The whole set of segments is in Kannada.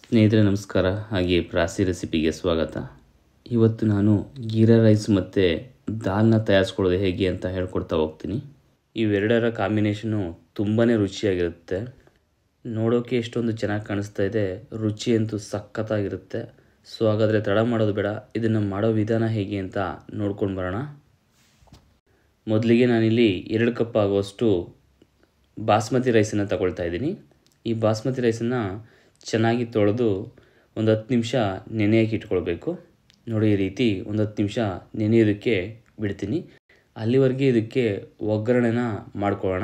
ಸ್ನೇಹಿತರೆ ನಮಸ್ಕಾರ. ಹಾಗೆ ಪ್ರಾಸಿ ರೆಸಿಪಿಗೆ ಸ್ವಾಗತ. ಇವತ್ತು ನಾನು ಗೀರಾ ರೈಸ್ ಮತ್ತು ದಾಲ್ನ ತಯಾರಿಸ್ಕೊಳ್ಳೋದು ಹೇಗೆ ಅಂತ ಹೇಳ್ಕೊಡ್ತಾ ಹೋಗ್ತೀನಿ. ಇವೆರಡರ ಕಾಂಬಿನೇಷನು ತುಂಬಾ ರುಚಿಯಾಗಿರುತ್ತೆ. ನೋಡೋಕ್ಕೆ ಎಷ್ಟೊಂದು ಚೆನ್ನಾಗಿ ಕಾಣಿಸ್ತಾ ಇದೆ, ರುಚಿ ಅಂತೂ ಸಖತ್ತಾಗಿರುತ್ತೆ. ಸೊ ಹಾಗಾದರೆ ತಡ ಮಾಡೋದು ಬೇಡ, ಇದನ್ನು ಮಾಡೋ ವಿಧಾನ ಹೇಗೆ ಅಂತ ನೋಡ್ಕೊಂಡು ಬರೋಣ. ಮೊದಲಿಗೆ ನಾನಿಲ್ಲಿ 2 ಕಪ್ ಆಗುವಷ್ಟು ಬಾಸ್ಮತಿ ರೈಸನ್ನು ತಗೊಳ್ತಾ ಇದ್ದೀನಿ. ಈ ಬಾಸ್ಮತಿ ರೈಸನ್ನು ಚೆನ್ನಾಗಿ ತೊಳೆದು ಒಂದು 10 ನಿಮಿಷ ನೆನೆಯೋಕೆ ಇಟ್ಕೊಳ್ಬೇಕು. ನೋಡಿ, ಈ ರೀತಿ ಒಂದು 10 ನಿಮಿಷ ನೆನೆಯೋದಕ್ಕೆ ಬಿಡ್ತೀನಿ. ಅಲ್ಲಿವರೆಗೆ ಇದಕ್ಕೆ ಒಗ್ಗರಣೆನ ಮಾಡ್ಕೊಳ್ಳೋಣ.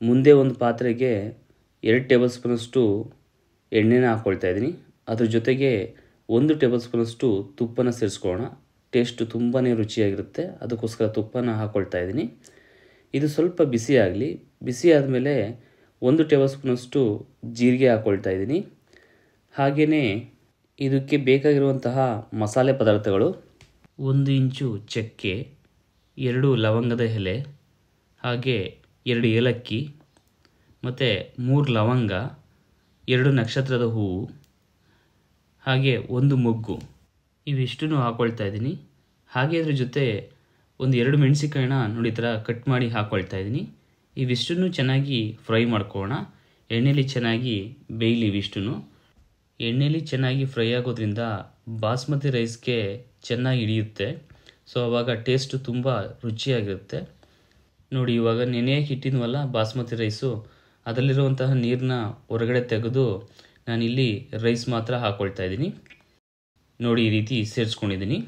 ಮುಂದೆ ಒಂದು ಪಾತ್ರೆಗೆ 2 ಟೇಬಲ್ ಸ್ಪೂನಷ್ಟು ಎಣ್ಣೆನ ಹಾಕ್ಕೊಳ್ತಾ ಇದ್ದೀನಿ. ಅದ್ರ ಜೊತೆಗೆ 1 ಟೇಬಲ್ ಸ್ಪೂನಷ್ಟು ತುಪ್ಪನ ಸೇರಿಸ್ಕೊಳ್ಳೋಣ. ಟೇಸ್ಟು ತುಂಬಾ ರುಚಿಯಾಗಿರುತ್ತೆ, ಅದಕ್ಕೋಸ್ಕರ ತುಪ್ಪನ ಹಾಕ್ಕೊಳ್ತಾ ಇದ್ದೀನಿ. ಇದು ಸ್ವಲ್ಪ ಬಿಸಿ ಆಗಲಿ. ಬಿಸಿ ಆದಮೇಲೆ 1 ಟೇಬಲ್ ಸ್ಪೂನಷ್ಟು ಜೀರಿಗೆ ಹಾಕ್ಕೊಳ್ತಾ ಇದ್ದೀನಿ. ಹಾಗೆಯೇ ಇದಕ್ಕೆ ಬೇಕಾಗಿರುವಂತಹ ಮಸಾಲೆ ಪದಾರ್ಥಗಳು: 1 ಇಂಚು ಚಕ್ಕೆ, 2 ಲವಂಗದ ಎಲೆ, ಹಾಗೆ 2 ಏಲಕ್ಕಿ, ಮತ್ತು 3 ಲವಂಗ, 2 ನಕ್ಷತ್ರದ ಹೂವು, ಹಾಗೆ 1 ಮೊಗ್ಗು, ಇವಿಷ್ಟನ್ನು ಹಾಕ್ಕೊಳ್ತಾ ಇದ್ದೀನಿ. ಹಾಗೆ ಅದ್ರ ಜೊತೆ 2 ಮೆಣಸಿಕಾಯಿನ ನೋಡಿ ಥರ ಕಟ್ ಮಾಡಿ ಹಾಕ್ಕೊಳ್ತಾ ಇದ್ದೀನಿ. ಇವಿಷ್ಟನ್ನು ಚೆನ್ನಾಗಿ ಫ್ರೈ ಮಾಡ್ಕೊಳ್ಳೋಣ. ಎಣ್ಣೆಲಿ ಚೆನ್ನಾಗಿ ಬೇಯಲಿ ಇವಿಷ್ಟನ್ನು. ಎಣ್ಣೆಲಿ ಚೆನ್ನಾಗಿ ಫ್ರೈ ಆಗೋದ್ರಿಂದ ಬಾಸ್ಮತಿ ರೈಸ್ಗೆ ಚೆನ್ನಾಗಿ ಹಿಡಿಯುತ್ತೆ. ಸೊ ಆವಾಗ ಟೇಸ್ಟು ತುಂಬ ರುಚಿಯಾಗಿರುತ್ತೆ. ನೋಡಿ, ಇವಾಗ ನೆನೆಯೋಕೆ ಇಟ್ಟಿದ್ವಲ್ಲ ಬಾಸ್ಮತಿ ರೈಸು, ಅದರಲ್ಲಿರುವಂತಹ ನೀರನ್ನ ಹೊರಗಡೆ ತೆಗೆದು ನಾನಿಲ್ಲಿ ರೈಸ್ ಮಾತ್ರ ಹಾಕ್ಕೊಳ್ತಾ ಇದ್ದೀನಿ. ನೋಡಿ, ಈ ರೀತಿ ಸೇರಿಸ್ಕೊಂಡಿದ್ದೀನಿ.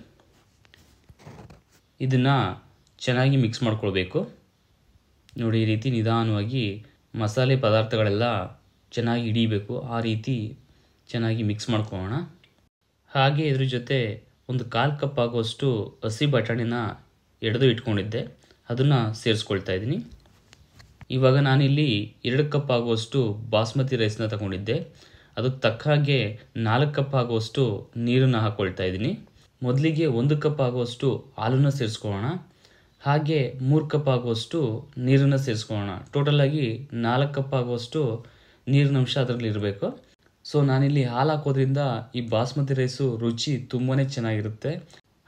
ಇದನ್ನು ಚೆನ್ನಾಗಿ ಮಿಕ್ಸ್ ಮಾಡ್ಕೊಳ್ಬೇಕು. ನೋಡಿ, ಈ ರೀತಿ ನಿಧಾನವಾಗಿ ಮಸಾಲೆ ಪದಾರ್ಥಗಳೆಲ್ಲ ಚೆನ್ನಾಗಿ ಹಿಡಿಬೇಕು. ಆ ರೀತಿ ಚೆನ್ನಾಗಿ ಮಿಕ್ಸ್ ಮಾಡ್ಕೊಳ್ಳೋಣ. ಹಾಗೆ ಇದ್ರ ಜೊತೆ ಒಂದು 1/4 ಕಪ್ ಆಗುವಷ್ಟು ಹಸಿ ಬಟಾಣಿನ ಎಡೆದು ಇಟ್ಕೊಂಡಿದ್ದೆ, ಅದನ್ನು ಸೇರಿಸ್ಕೊಳ್ತಾ ಇದ್ದೀನಿ. ಇವಾಗ ನಾನಿಲ್ಲಿ 2 ಕಪ್ ಆಗುವಷ್ಟು ಬಾಸ್ಮತಿ ರೈಸ್ನ ತಗೊಂಡಿದ್ದೆ. ಅದಕ್ಕೆ ತಕ್ಕ ಹಾಗೆ 4 ಕಪ್ ಆಗುವಷ್ಟು ನೀರನ್ನು ಹಾಕ್ಕೊಳ್ತಾ ಇದ್ದೀನಿ. ಮೊದಲಿಗೆ 1 ಕಪ್ ಆಗುವಷ್ಟು ಹಾಲನ್ನು ಸೇರಿಸ್ಕೊಳ್ಳೋಣ. ಹಾಗೆ 3 ಕಪ್ ಆಗುವಷ್ಟು ನೀರನ್ನು ಸೇರಿಸ್ಕೊಳ್ಳೋಣ. ಟೋಟಲಾಗಿ 4 ಕಪ್ ಆಗುವಷ್ಟು ನೀರಿನ ಅಂಶ ಅದರಲ್ಲಿ ಇರಬೇಕು. ಸೊ ನಾನಿಲ್ಲಿ ಹಾಲು ಹಾಕೋದ್ರಿಂದ ಈ ಬಾಸ್ಮತಿ ರೈಸು ರುಚಿ ತುಂಬಾ ಚೆನ್ನಾಗಿರುತ್ತೆ.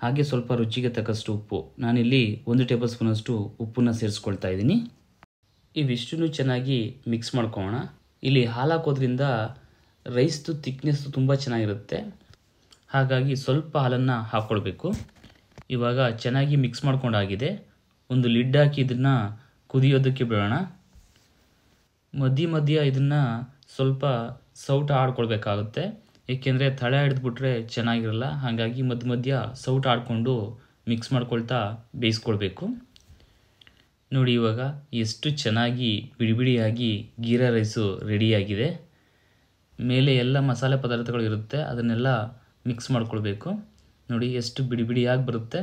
ಹಾಗೆ ಸ್ವಲ್ಪ ರುಚಿಗೆ ತಕ್ಕಷ್ಟು ಉಪ್ಪು, ನಾನಿಲ್ಲಿ 1 ಟೇಬಲ್ ಸ್ಪೂನಷ್ಟು ಉಪ್ಪನ್ನು ಸೇರಿಸ್ಕೊಳ್ತಾ ಇದ್ದೀನಿ. ಇವಿಷ್ಟನ್ನು ಚೆನ್ನಾಗಿ ಮಿಕ್ಸ್ ಮಾಡ್ಕೊಳ್ಳೋಣ. ಇಲ್ಲಿ ಹಾಲು ಹಾಕೋದ್ರಿಂದ ರೈಸ್ದು ಥಿಕ್ನೆಸ್ಸು ತುಂಬ ಚೆನ್ನಾಗಿರುತ್ತೆ. ಹಾಗಾಗಿ ಸ್ವಲ್ಪ ಹಾಲನ್ನು ಹಾಕ್ಕೊಳ್ಬೇಕು. ಇವಾಗ ಚೆನ್ನಾಗಿ ಮಿಕ್ಸ್ ಮಾಡ್ಕೊಂಡಾಗಿದೆ. ಒಂದು ಲಿಡ್ ಹಾಕಿ ಇದನ್ನು ಕುದಿಯೋದಕ್ಕೆ ಬಿಡೋಣ. ಮಧ್ಯ ಇದನ್ನು ಸ್ವಲ್ಪ ಸೌಟ ಆಡ್ಕೊಳ್ಬೇಕಾಗುತ್ತೆ, ಏಕೆಂದರೆ ತಳ ಹಿಡಿದ್ಬಿಟ್ರೆ ಚೆನ್ನಾಗಿರಲ್ಲ. ಹಾಗಾಗಿ ಮಧ್ಯ ಸೌಟ ಆಡಿಕೊಂಡು ಮಿಕ್ಸ್ ಮಾಡ್ಕೊಳ್ತಾ ಬೇಯಿಸ್ಕೊಳ್ಬೇಕು. ನೋಡಿ, ಇವಾಗ ಎಷ್ಟು ಚೆನ್ನಾಗಿ ಬಿಡಿಯಾಗಿ ಗೀರಾ ರೈಸು ರೆಡಿಯಾಗಿದೆ. ಮೇಲೆ ಎಲ್ಲ ಮಸಾಲೆ ಪದಾರ್ಥಗಳು ಇರುತ್ತೆ, ಅದನ್ನೆಲ್ಲ ಮಿಕ್ಸ್ ಮಾಡ್ಕೊಳ್ಬೇಕು. ನೋಡಿ ಎಷ್ಟು ಬಿಡಿಯಾಗಿ ಬರುತ್ತೆ.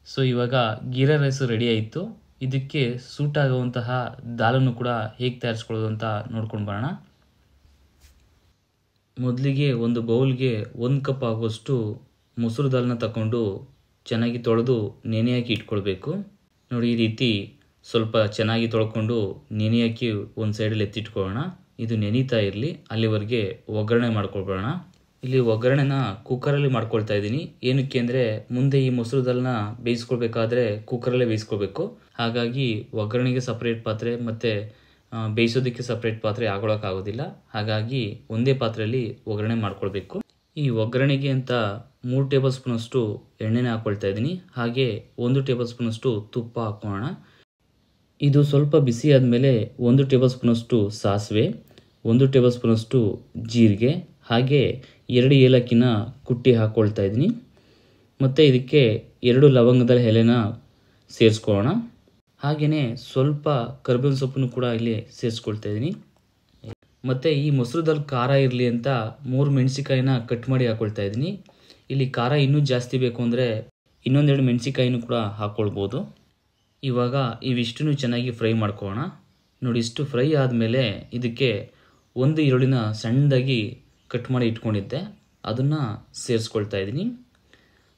ಸೊ ಇವಾಗ ಗೀರಾ ರೈಸು ರೆಡಿ ಆಯಿತು. ಇದಕ್ಕೆ ಸೂಟ್ ಆಗುವಂತಹ ದಾಲನ್ನು ಕೂಡ ಹೇಗೆ ತಯಾರಿಸ್ಕೊಳ್ಳೋದು ಅಂತ ನೋಡ್ಕೊಂಡು ಬರೋಣ. ಮೊದಲಿಗೆ ಒಂದು ಬೌಲ್ಗೆ 1 ಕಪ್ ಆಗುವಷ್ಟು ಮೊಸರು ದಾಲನ್ನ ತಗೊಂಡು ಚೆನ್ನಾಗಿ ತೊಳೆದು ನೆನೆಯಾಕಿ ಇಟ್ಕೊಳ್ಬೇಕು. ನೋಡಿ, ಈ ರೀತಿ ಸ್ವಲ್ಪ ಚೆನ್ನಾಗಿ ತೊಳ್ಕೊಂಡು ನೆನೆಯಾಕಿ ಒಂದು ಸೈಡಲ್ಲಿ ಎತ್ತಿಟ್ಕೊಳ್ಳೋಣ. ಇದು ನೆನೀತಾ ಇರಲಿ, ಅಲ್ಲಿವರೆಗೆ ಒಗ್ಗರಣೆ ಮಾಡ್ಕೊಳ್ಬೋಣ. ಇಲ್ಲಿ ಒಗ್ಗರಣೆನ ಕುಕ್ಕರಲ್ಲಿ ಮಾಡ್ಕೊಳ್ತಾ ಇದ್ದೀನಿ. ಏನಕ್ಕೆ ಅಂದರೆ ಮುಂದೆ ಈ ಮೊಸರು ದಾಲ್ನ ಬೇಯಿಸ್ಕೊಳ್ಬೇಕಾದ್ರೆ ಕುಕ್ಕರಲ್ಲೇ ಬೇಯಿಸ್ಕೊಳ್ಬೇಕು. ಹಾಗಾಗಿ ಒಗ್ಗರಣೆಗೆ ಸಪ್ರೇಟ್ ಪಾತ್ರೆ ಮತ್ತು ಬೇಯಿಸೋದಕ್ಕೆ ಸಪ್ರೇಟ್ ಪಾತ್ರೆ ಆಗೋಕ್ಕಾಗೋದಿಲ್ಲ. ಹಾಗಾಗಿ ಒಂದೇ ಪಾತ್ರೆಯಲ್ಲಿ ಒಗ್ಗರಣೆ ಮಾಡ್ಕೊಳ್ಬೇಕು. ಈ ಒಗ್ಗರಣೆಗೆ ಅಂತ 3 ಟೇಬಲ್ ಸ್ಪೂನಷ್ಟು ಎಣ್ಣೆನ ಹಾಕ್ಕೊಳ್ತಾ ಇದ್ದೀನಿ. ಹಾಗೆ 1 ಟೇಬಲ್ ಸ್ಪೂನಷ್ಟು ತುಪ್ಪ ಹಾಕೋಣ. ಇದು ಸ್ವಲ್ಪ ಬಿಸಿ ಆದಮೇಲೆ 1 ಟೇಬಲ್ ಸ್ಪೂನಷ್ಟು ಸಾಸಿವೆ, 1 ಟೇಬಲ್ ಸ್ಪೂನಷ್ಟು ಜೀರಿಗೆ, ಹಾಗೆ 2 ಏಲಕ್ಕಿನ ಕುಟ್ಟಿ ಹಾಕ್ಕೊಳ್ತಾ ಇದ್ದೀನಿ. ಮತ್ತು ಇದಕ್ಕೆ 2 ಲವಂಗದ ಎಲೆನ ಸೇರಿಸ್ಕೊಳ್ಳೋಣ. ಹಾಗೆಯೇ ಸ್ವಲ್ಪ ಕರಿಬೇವಿನ ಸೊಪ್ಪನ್ನು ಕೂಡ ಇಲ್ಲಿ ಸೇರಿಸ್ಕೊಳ್ತಾ ಇದ್ದೀನಿ. ಮತ್ತು ಈ ಮೊಸರು ದಾಲ್ ಖಾರ ಇರಲಿ ಅಂತ 3 ಮೆಣಸಿಕಾಯಿನ ಕಟ್ ಮಾಡಿ ಹಾಕ್ಕೊಳ್ತಾ ಇದ್ದೀನಿ. ಇಲ್ಲಿ ಖಾರ ಇನ್ನೂ ಜಾಸ್ತಿ ಬೇಕು ಅಂದರೆ ಇನ್ನೊಂದೆರಡು ಮೆಣಸಿಕಾಯಿನೂ ಕೂಡ ಹಾಕ್ಕೊಳ್ಬೋದು. ಇವಾಗ ಇವಿಷ್ಟನ್ನು ಚೆನ್ನಾಗಿ ಫ್ರೈ ಮಾಡ್ಕೊಳ್ಳೋಣ. ನೋಡಿ, ಇಷ್ಟು ಫ್ರೈ ಆದಮೇಲೆ ಇದಕ್ಕೆ 1 ಈರುಳ್ಳಿನ ಸಣ್ಣದಾಗಿ ಕಟ್ ಮಾಡಿ ಇಟ್ಕೊಂಡಿದ್ದೆ, ಅದನ್ನು ಸೇರಿಸ್ಕೊಳ್ತಾ ಇದ್ದೀನಿ.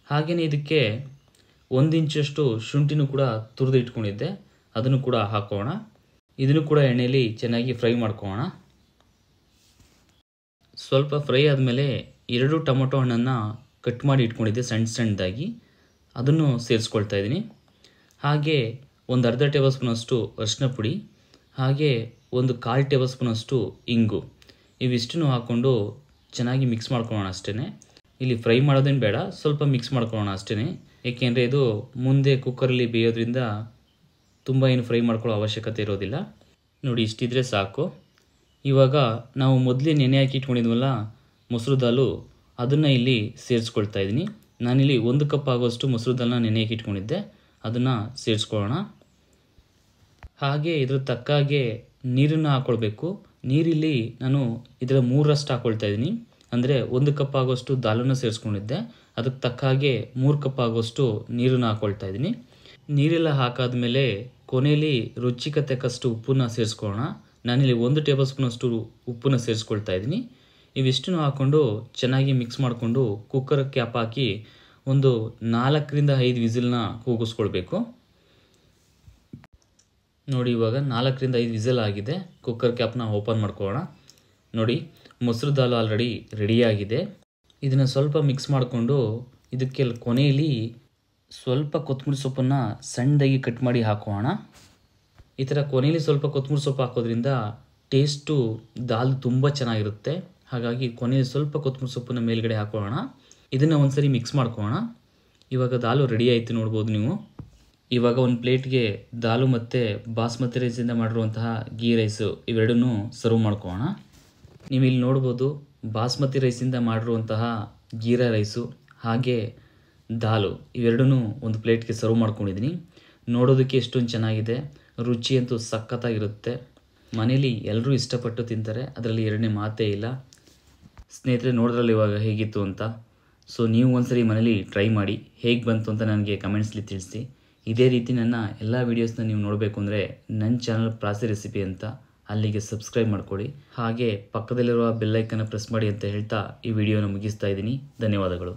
ಹಾಗೆಯೇ ಇದಕ್ಕೆ 1 ಇಂಚಷ್ಟು ಶುಂಠಿನೂ ಕೂಡ ತುರಿದು ಇಟ್ಕೊಂಡಿದ್ದೆ, ಅದನ್ನು ಕೂಡ ಹಾಕೋಣ. ಇದನ್ನು ಕೂಡ ಎಣ್ಣೆಯಲ್ಲಿ ಚೆನ್ನಾಗಿ ಫ್ರೈ ಮಾಡ್ಕೊಳ್ಳೋಣ. ಸ್ವಲ್ಪ ಫ್ರೈ ಆದಮೇಲೆ 2 ಟೊಮೊಟೊ ಹಣ್ಣನ್ನು ಕಟ್ ಮಾಡಿ ಇಟ್ಕೊಂಡಿದ್ದೆ ಸಣ್ಣದಾಗಿ, ಅದನ್ನು ಸೇರಿಸ್ಕೊಳ್ತಾ ಇದ್ದೀನಿ. ಹಾಗೆ ಒಂದು ಅರ್ಧ ಟೇಬಲ್ ಸ್ಪೂನಷ್ಟು ಅರಿಶಿನ ಪುಡಿ, ಹಾಗೆ ಒಂದು 1/4 ಟೇಬಲ್ ಸ್ಪೂನಷ್ಟು ಇಂಗು, ಇವಿಷ್ಟನ್ನು ಹಾಕ್ಕೊಂಡು ಚೆನ್ನಾಗಿ ಮಿಕ್ಸ್ ಮಾಡ್ಕೊಳ್ಳೋಣ ಅಷ್ಟೇ. ಇಲ್ಲಿ ಫ್ರೈ ಮಾಡೋದೇನು ಬೇಡ, ಸ್ವಲ್ಪ ಮಿಕ್ಸ್ ಮಾಡ್ಕೊಳ್ಳೋಣ ಅಷ್ಟೇ. ಏಕೆಂದರೆ ಇದು ಮುಂದೆ ಕುಕ್ಕರಲ್ಲಿ ಬೇಯೋದ್ರಿಂದ ತುಂಬ ಏನು ಫ್ರೈ ಮಾಡ್ಕೊಳ್ಳೋ ಅವಶ್ಯಕತೆ ಇರೋದಿಲ್ಲ. ನೋಡಿ, ಇಷ್ಟಿದ್ರೆ ಸಾಕು. ಇವಾಗ ನಾವು ಮೊದಲೇ ನೆನೆ ಹಾಕಿ ಇಟ್ಕೊಂಡಿದ್ವಲ್ಲ ಮೊಸರು ದಾಲು, ಅದನ್ನು ಇಲ್ಲಿ ಸೇರಿಸ್ಕೊಳ್ತಾ ಇದ್ದೀನಿ. ನಾನಿಲ್ಲಿ 1 ಕಪ್ ಆಗೋಷ್ಟು ಮೊಸರು ದಾಲನ್ನ ನೆನೆ ಹಾಕಿ ಇಟ್ಕೊಂಡಿದ್ದೆ, ಅದನ್ನು ಸೇರಿಸ್ಕೊಳ್ಳೋಣ. ಹಾಗೆ ಇದ್ರ ತಕ್ಕಾಗೆ ನೀರನ್ನು ಹಾಕ್ಕೊಳ್ಬೇಕು. ನೀರಿಲ್ಲಿ ನಾನು ಇದರ 3ರಷ್ಟು ಹಾಕ್ಕೊಳ್ತಾ ಇದ್ದೀನಿ. ಅಂದರೆ 1 ಕಪ್ ಆಗೋಷ್ಟು ದಾಲನ್ನು ಸೇರಿಸ್ಕೊಂಡಿದ್ದೆ, ಅದಕ್ಕೆ ತಕ್ಕ ಹಾಗೆ 3 ಕಪ್ ಆಗೋಷ್ಟು ನೀರನ್ನು ಹಾಕ್ಕೊಳ್ತಾ ಇದ್ದೀನಿ. ನೀರೆಲ್ಲ ಹಾಕಾದ್ಮೇಲೆ ಕೊನೆಯಲ್ಲಿ ರುಚಿಗೆ ತಕ್ಕಷ್ಟು ಉಪ್ಪನ್ನು ಸೇರಿಸ್ಕೊಳ್ಳೋಣ. ನಾನಿಲ್ಲಿ 1 ಟೇಬಲ್ ಸ್ಪೂನಷ್ಟು ಉಪ್ಪನ್ನು ಸೇರಿಸ್ಕೊಳ್ತಾ ಇದ್ದೀನಿ. ಇವಿಷ್ಟನ್ನು ಹಾಕ್ಕೊಂಡು ಚೆನ್ನಾಗಿ ಮಿಕ್ಸ್ ಮಾಡಿಕೊಂಡು ಕುಕ್ಕರ್ ಕ್ಯಾಪ್ ಹಾಕಿ ಒಂದು 4ರಿಂದ 5 ವಿಸಿಲ್ನ ಕೂಗಿಸ್ಕೊಳ್ಬೇಕು. ನೋಡಿ, ಇವಾಗ 4ರಿಂದ 5 ವಿಸಿಲ್ ಆಗಿದೆ. ಕುಕ್ಕರ್ ಕ್ಯಾಪ್ನ ಓಪನ್ ಮಾಡ್ಕೊಳ್ಳೋಣ. ನೋಡಿ, ಮೊಸರು ದಾಲು ಆಲ್ರೆಡಿ ರೆಡಿಯಾಗಿದೆ. ಇದನ್ನು ಸ್ವಲ್ಪ ಮಿಕ್ಸ್ ಮಾಡಿಕೊಂಡು ಇದಕ್ಕೆ ಕೊನೆಯಲ್ಲಿ ಸ್ವಲ್ಪ ಕೊತ್ತಂಬರಿ ಸೊಪ್ಪನ್ನು ಸಣ್ಣದಾಗಿ ಕಟ್ ಮಾಡಿ ಹಾಕೋಣ. ಈ ಥರ ಕೊನೆಯಲ್ಲಿ ಸ್ವಲ್ಪ ಕೊತ್ತಂಬರಿ ಸೊಪ್ಪು ಹಾಕೋದ್ರಿಂದ ಟೇಸ್ಟು ದಾಲ್ ತುಂಬ ಚೆನ್ನಾಗಿರುತ್ತೆ. ಹಾಗಾಗಿ ಕೊನೆಯಲ್ಲಿ ಸ್ವಲ್ಪ ಕೊತ್ತಂಬರಿ ಸೊಪ್ಪನ್ನು ಮೇಲ್ಗಡೆ ಹಾಕೋಣ. ಇದನ್ನು ಒಂದ್ಸರಿ ಮಿಕ್ಸ್ ಮಾಡ್ಕೊಳ್ಳೋಣ. ಇವಾಗ ದಾಲು ರೆಡಿ ಆಯಿತು, ನೋಡ್ಬೋದು ನೀವು. ಇವಾಗ ಒಂದು ಪ್ಲೇಟ್ಗೆ ದಾಲು ಮತ್ತು ಬಾಸ್ಮತಿ ರೈಸಿಂದ ಮಾಡಿರುವಂತಹ ಗೀ ರೈಸು ಇವೆರಡನ್ನೂ ಸರ್ವ್ ಮಾಡ್ಕೊಳ್ಳೋಣ. ನೀವು ಇಲ್ಲಿ ನೋಡ್ಬೋದು, ಬಾಸ್ಮತಿ ರೈಸಿಂದ ಮಾಡಿರುವಂತಹ ಗೀರಾ ರೈಸು ಹಾಗೆ ದಾಲು ಇವೆರಡನ್ನೂ ಒಂದು ಪ್ಲೇಟ್ಗೆ ಸರ್ವ್ ಮಾಡ್ಕೊಂಡಿದ್ದೀನಿ. ನೋಡೋದಕ್ಕೆ ಎಷ್ಟೊಂದು ಚೆನ್ನಾಗಿದೆ, ರುಚಿ ಅಂತೂ ಸಖತ್ತಾಗಿರುತ್ತೆ. ಮನೇಲಿ ಎಲ್ಲರೂ ಇಷ್ಟಪಟ್ಟು ತಿಂತಾರೆ, ಅದರಲ್ಲಿ ಎರಡನೇ ಮಾತೇ ಇಲ್ಲ. ಸ್ನೇಹಿತರೆ, ನೋಡಿದ್ರಲ್ಲಿ ಇವಾಗ ಹೇಗಿತ್ತು ಅಂತ. ಸೊ ನೀವು ಒಂದ್ಸರಿ ಮನೇಲಿ ಟ್ರೈ ಮಾಡಿ, ಹೇಗೆ ಬಂತು ಅಂತ ನನಗೆ ಕಮೆಂಟ್ಸ್ಲಿ ತಿಳಿಸಿ. ಇದೇ ರೀತಿ ನನ್ನ ಎಲ್ಲ ವೀಡಿಯೋಸ್ನ ನೀವು ನೋಡಬೇಕು ಅಂದರೆ ನನ್ನ ಚಾನಲ್ ಪ್ರಾಸಿ ರೆಸಿಪಿ ಅಂತ, ಅಲ್ಲಿಗೆ ಸಬ್ಸ್ಕ್ರೈಬ್ ಮಾಡ್ಕೊಳ್ಳಿ. ಹಾಗೆ ಪಕ್ಕದಲ್ಲಿರುವ ಬೆಲ್ಲೈಕನ್ನ ಪ್ರೆಸ್ ಮಾಡಿ ಅಂತ ಹೇಳ್ತಾ ಈ ವಿಡಿಯೋನ ಮುಗಿಸ್ತಾ ಇದ್ದೀನಿ. ಧನ್ಯವಾದಗಳು.